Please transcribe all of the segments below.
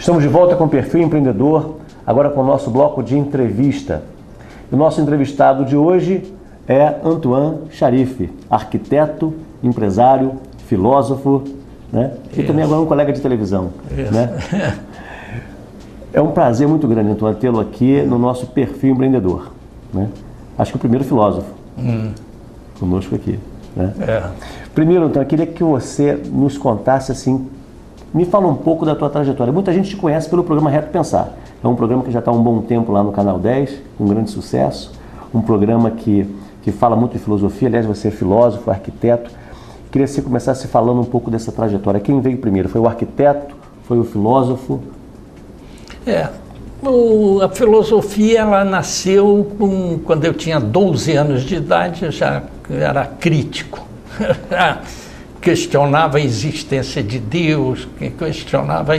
Estamos de volta com o Perfil Empreendedor, agora com o nosso bloco de entrevista. O nosso entrevistado de hoje é Antoine Charif, arquiteto, empresário, filósofo, né? E também agora um colega de televisão. Né? É um prazer muito grande, Antoine, tê-lo aqui no nosso Perfil Empreendedor. Né? Acho que o primeiro filósofo conosco aqui. Né? Primeiro, Antoine, eu queria que você nos contasse assim, me fala um pouco da tua trajetória. Muita gente te conhece pelo programa Reto Pensar. É um programa que já está há um bom tempo lá no Canal 10, com grande sucesso. Um programa que fala muito de filosofia. Aliás, você é filósofo, arquiteto. Queria que você começasse falando um pouco dessa trajetória. Quem veio primeiro? Foi o arquiteto? Foi o filósofo? A filosofia ela nasceu quando eu tinha 12 anos de idade. Eu já era crítico. Questionava a existência de Deus, questionava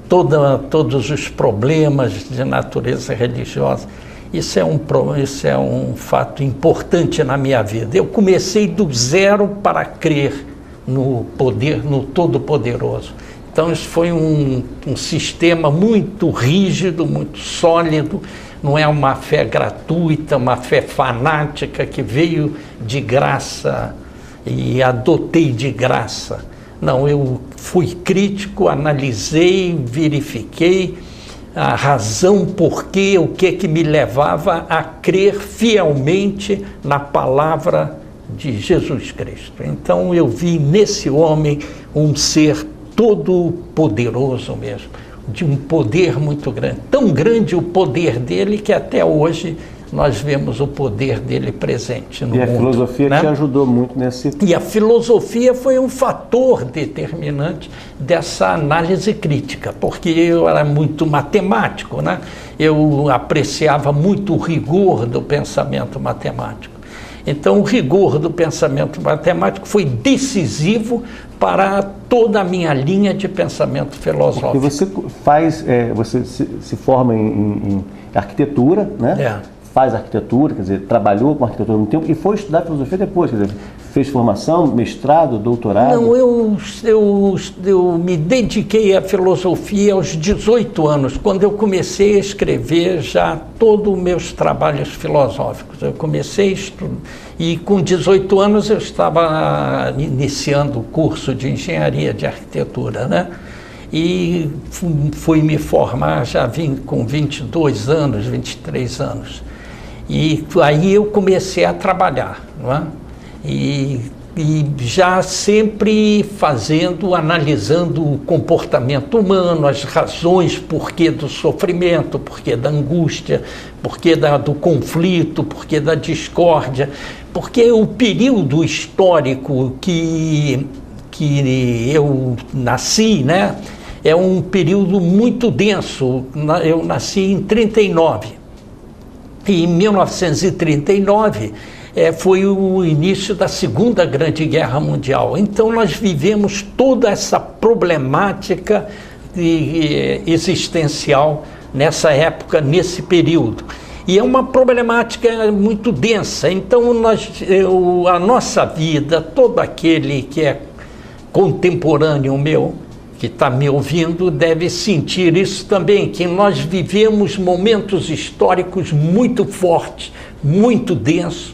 todos os problemas de natureza religiosa. Isso é um fato importante na minha vida. Eu comecei do zero para crer no poder, no Todo-Poderoso. Então isso foi um sistema muito rígido, muito sólido. Não é uma fé gratuita, uma fé fanática que veio de graça e adotei de graça. Não, eu fui crítico, analisei, verifiquei a razão por quê, o que me levava a crer fielmente na palavra de Jesus Cristo. Então eu vi nesse homem um ser todo poderoso mesmo, de um poder muito grande. Tão grande o poder dele que até hoje nós vemos o poder dele presente no mundo. E a filosofia, né, te ajudou muito nesse... E a filosofia foi um fator determinante dessa análise crítica, porque eu era muito matemático, né? Eu apreciava muito o rigor do pensamento matemático. Então, o rigor do pensamento matemático foi decisivo para toda a minha linha de pensamento filosófico. Porque você faz, você se forma em arquitetura, né? Faz arquitetura, quer dizer, trabalhou com arquitetura há muito tempo e foi estudar filosofia depois, quer dizer, fez formação, mestrado, doutorado? Não, eu me dediquei à filosofia aos 18 anos, quando eu comecei a escrever já todos os meus trabalhos filosóficos. Eu comecei a estudar, e com 18 anos eu estava iniciando o curso de engenharia de arquitetura, né? E fui me formar, já vim com 22 anos, 23 anos. E aí eu comecei a trabalhar, não é? E já sempre analisando o comportamento humano, as razões, porquê do sofrimento, porquê da angústia, porquê do conflito, porquê da discórdia, porque o período histórico que eu nasci, né, é um período muito denso. Eu nasci em 39. E em 1939 foi o início da Segunda Grande Guerra Mundial. Então nós vivemos toda essa problemática existencial nessa época, nesse período. E é uma problemática muito densa. Então a nossa vida, todo aquele que é contemporâneo meu, que está me ouvindo, deve sentir isso também, que nós vivemos momentos históricos muito fortes, muito densos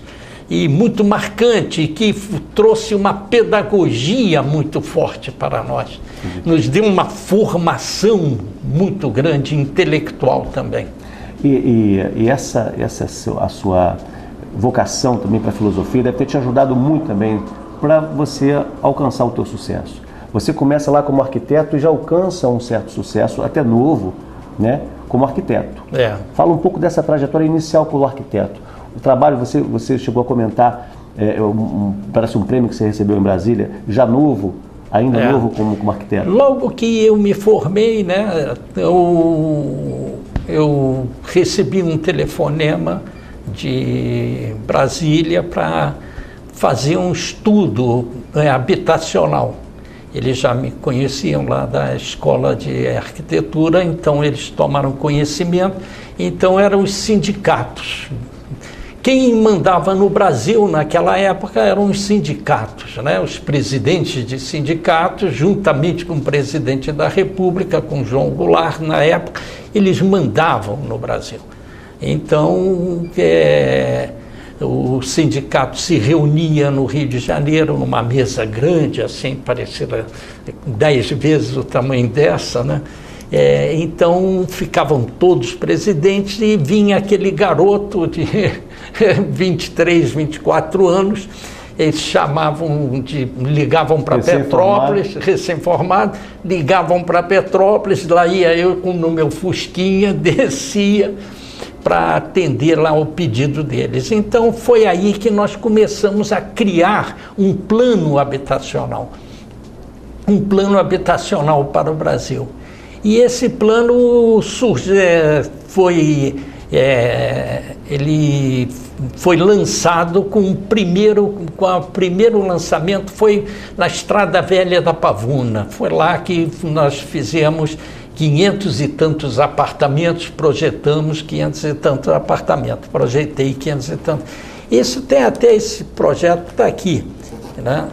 e muito marcantes, que trouxe uma pedagogia muito forte para nós. Nos deu uma formação muito grande, intelectual também. E a sua vocação também para a filosofia deve ter te ajudado muito também para você alcançar o teu sucesso. Você começa lá como arquiteto e já alcança um certo sucesso, até novo, né, como arquiteto. Fala um pouco dessa trajetória inicial como arquiteto. O trabalho, você chegou a comentar, parece um prêmio que você recebeu em Brasília, já novo, ainda novo como arquiteto. Logo que eu me formei, né, eu recebi um telefonema de Brasília para fazer um estudo habitacional. Eles já me conheciam lá da escola de arquitetura, então eles tomaram conhecimento. Então eram os sindicatos Quem mandava no Brasil naquela época eram os sindicatos, né? Os presidentes de sindicatos, juntamente com o presidente da República, com João Goulart na época, eles mandavam no Brasil. Então, o sindicato se reunia no Rio de Janeiro, numa mesa grande, assim, parecida 10 vezes o tamanho dessa, né? Então ficavam todos presidentes e vinha aquele garoto de 23, 24 anos, eles ligavam para Petrópolis, recém-formado, ligavam para Petrópolis, lá ia eu no meu fusquinha, descia para atender lá o pedido deles. Então foi aí que nós começamos a criar um plano habitacional para o Brasil. E esse plano ele foi lançado com o primeiro lançamento foi na Estrada Velha da Pavuna. Foi lá que nós fizemos 500 e tantos apartamentos, projetamos 500 e tantos apartamentos, projetei 500 e tantos. Isso tem até esse projeto está aqui, né?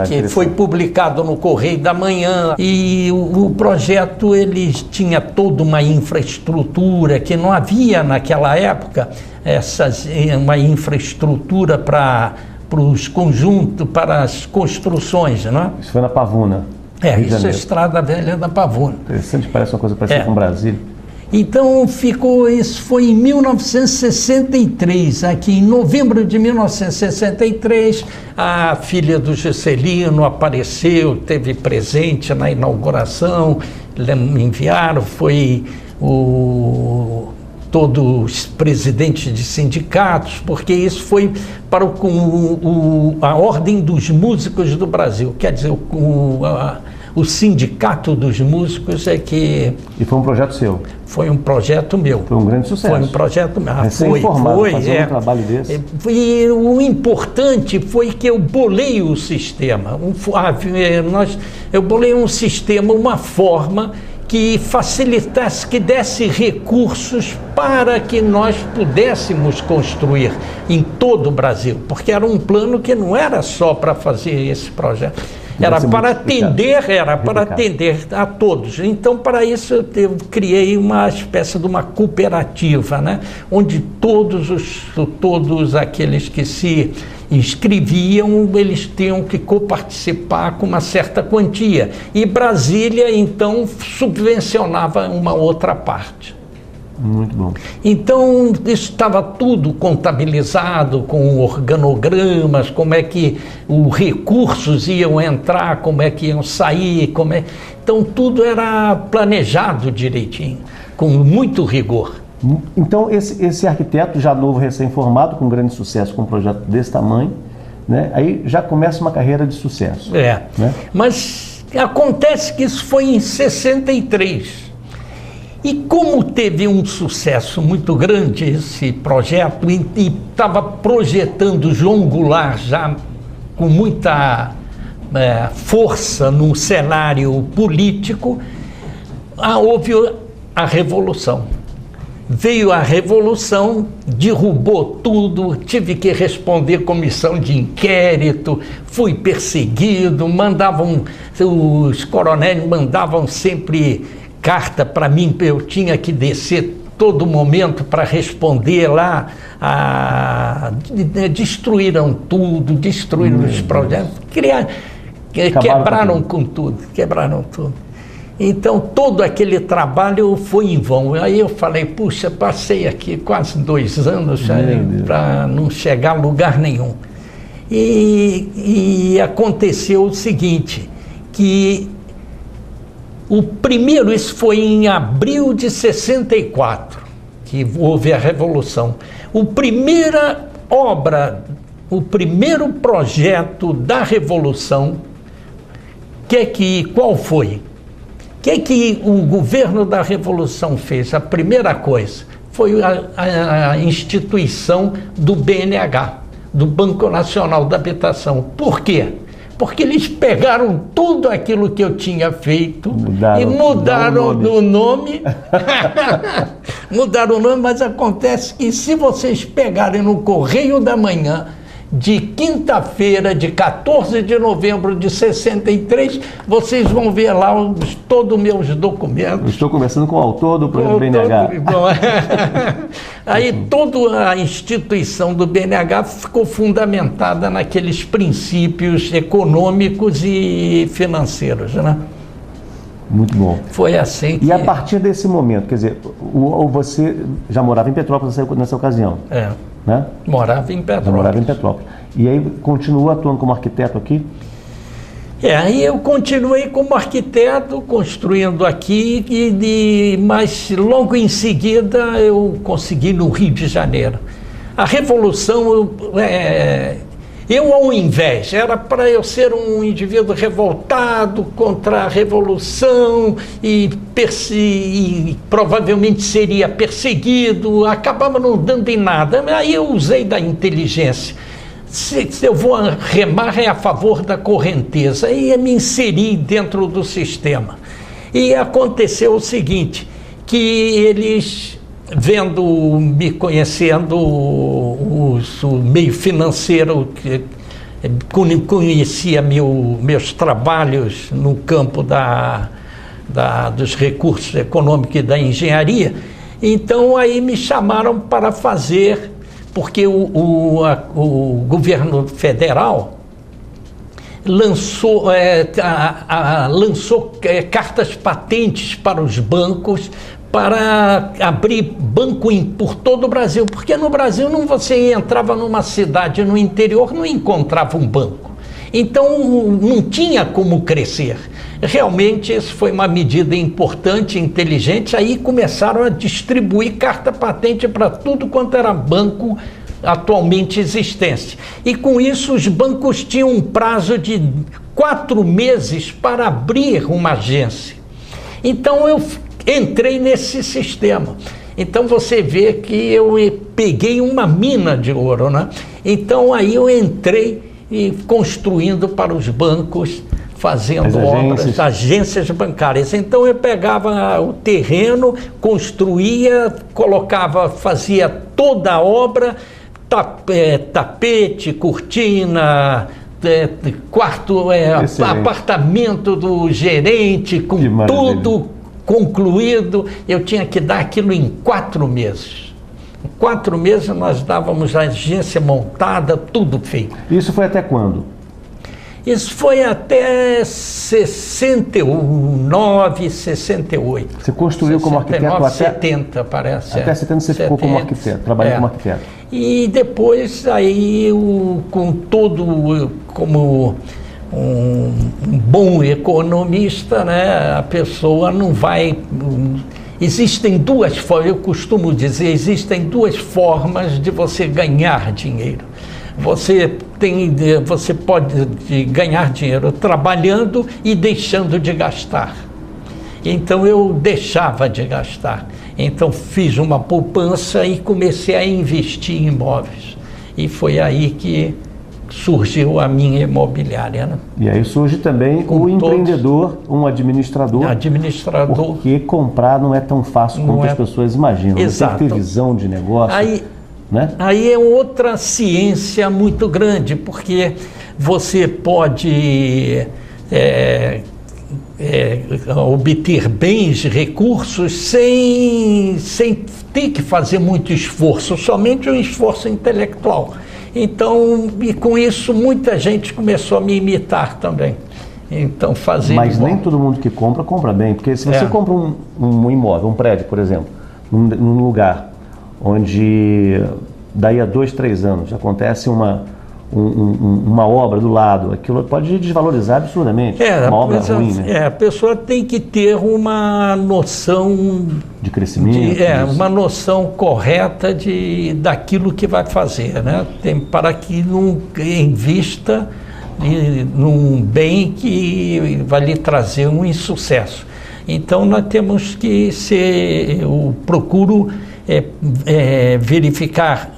Que foi publicado no Correio da Manhã, e o projeto ele tinha toda uma infraestrutura que não havia naquela época, uma infraestrutura para os conjuntos, para as construções, né? Isso foi na Pavuna. Isso é a Estrada Velha da Pavuna. Interessante, parece uma coisa parecida com Brasília. Então isso foi em 1963, aqui em novembro de 1963, a filha do Juscelino apareceu, teve presente na inauguração, me enviaram, foi todos os presidentes de sindicatos, porque isso foi para a Ordem dos Músicos do Brasil, quer dizer, o Sindicato dos Músicos é que... E foi um projeto seu? Foi um projeto meu. Foi um grande sucesso. Foi um projeto meu. Recém-formado, fazer um trabalho desse. E o importante foi que eu bolei o sistema. Eu bolei um sistema, uma forma que facilitasse, que desse recursos para que nós pudéssemos construir em todo o Brasil. Porque era um plano que não era só para fazer esse projeto. Era para atender a todos. Então, para isso, eu criei uma espécie de uma cooperativa, né? Onde todos aqueles que se inscreviam, eles tinham que coparticipar com uma certa quantia. E Brasília, então, subvencionava uma outra parte. Muito bom. Então, isso estava tudo contabilizado com organogramas, como é que os recursos iam entrar, como é que iam sair, Então, tudo era planejado direitinho, com muito rigor. Então, esse arquiteto, já novo, recém-formado, com grande sucesso, com um projeto desse tamanho, né? Aí já começa uma carreira de sucesso. Né? Mas acontece que isso foi em 63. E como teve um sucesso muito grande esse projeto, e estava projetando João Goulart já com muita força no cenário político, houve a Revolução. Veio a Revolução, derrubou tudo, tive que responder comissão de inquérito, fui perseguido, os coronéis mandavam sempre carta para mim, eu tinha que descer todo momento para responder lá. Destruíram tudo, destruíram os projetos, quebraram tudo. Então, todo aquele trabalho foi em vão. Aí eu falei, puxa, passei aqui quase 2 anos para não chegar a lugar nenhum. E aconteceu o seguinte, que isso foi em abril de 64, que houve a Revolução. O primeiro projeto da Revolução, qual foi? O que o governo da Revolução fez? A primeira coisa foi a instituição do BNH, do Banco Nacional da Habitação. Por quê? porque eles pegaram tudo aquilo que eu tinha feito e mudaram o nome. Mudaram o nome, mas acontece que se vocês pegarem no Correio da Manhã, de quinta-feira, de 14 de novembro de 63, vocês vão ver lá todos os meus documentos. Estou conversando com o autor do projeto BNH. Aí toda a instituição do BNH ficou fundamentada naqueles princípios econômicos e financeiros, né? Muito bom. Foi assim que... E a partir desse momento, quer dizer, você já morava em Petrópolis nessa ocasião? É. Né? Morava em Petrópolis. Já morava em Petrópolis. E aí continua atuando como arquiteto aqui? Aí eu continuei como arquiteto, construindo aqui, mas logo em seguida eu consegui no Rio de Janeiro. A Revolução, eu ao invés, era para eu ser um indivíduo revoltado contra a Revolução e provavelmente seria perseguido, acabava não dando em nada. Aí eu usei da inteligência. Se eu vou remar é a favor da correnteza e me inseri dentro do sistema. E aconteceu o seguinte, que eles, me conhecendo o meio financeiro, conhecia meus trabalhos no campo dos recursos econômicos e da engenharia, então aí me chamaram para fazer, porque o governo federal lançou cartas patentes para os bancos para abrir banco por todo o Brasil, porque no Brasil você entrava numa cidade no interior, não encontrava um banco. Então não tinha como crescer. Realmente isso foi uma medida importante, inteligente. Aí começaram a distribuir carta patente para tudo quanto era banco atualmente existente. E com isso os bancos tinham um prazo de 4 meses para abrir uma agência. Então eu entrei nesse sistema. Então você vê que eu peguei uma mina de ouro, né? Então aí eu entrei construindo para os bancos, fazendo obras, agências bancárias. Então eu pegava o terreno, construía, fazia toda a obra, tapete, cortina, quarto, apartamento do gerente, com tudo concluído. Eu tinha que dar aquilo em 4 meses. Em 4 meses nós dávamos a agência montada, tudo feito. Isso foi até quando? Isso foi até 69, 68. Você construiu 69, como arquiteto até... 70, parece. Até 70 você ficou como arquiteto, trabalhando como arquiteto. E depois aí, como um bom economista, né, a pessoa não vai... Existem duas formas, eu costumo dizer, existem 2 formas de você ganhar dinheiro. Você pode ganhar dinheiro trabalhando e deixando de gastar. Então eu deixava de gastar. Então fiz uma poupança e comecei a investir em imóveis. E foi aí que surgiu a minha imobiliária, né? E aí surge também o empreendedor, um administrador. Porque comprar não é tão fácil quanto as pessoas imaginam. Exato. Tem que ter visão de negócio. Aí é outra ciência muito grande, porque você pode obter bens, recursos, sem ter que fazer muito esforço, somente um esforço intelectual. Então, e com isso, muita gente começou a me imitar também. Então, Mas nem todo mundo que compra bem, porque se você compra um imóvel, um prédio, por exemplo, num lugar onde daí a 2, 3 anos acontece uma obra do lado, aquilo pode desvalorizar absurdamente, uma obra ruim, né? A pessoa tem que ter uma noção de crescimento, uma noção correta daquilo que vai fazer, né? Para que não invista num bem que vai lhe trazer um insucesso. Então nós temos que eu procuro verificar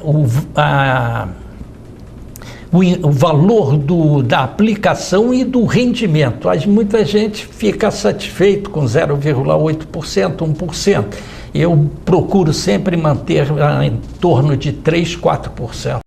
o valor da aplicação e do rendimento. Muita gente fica satisfeito com 0,8%, 1%. Eu procuro sempre manter em torno de 3%, 4%.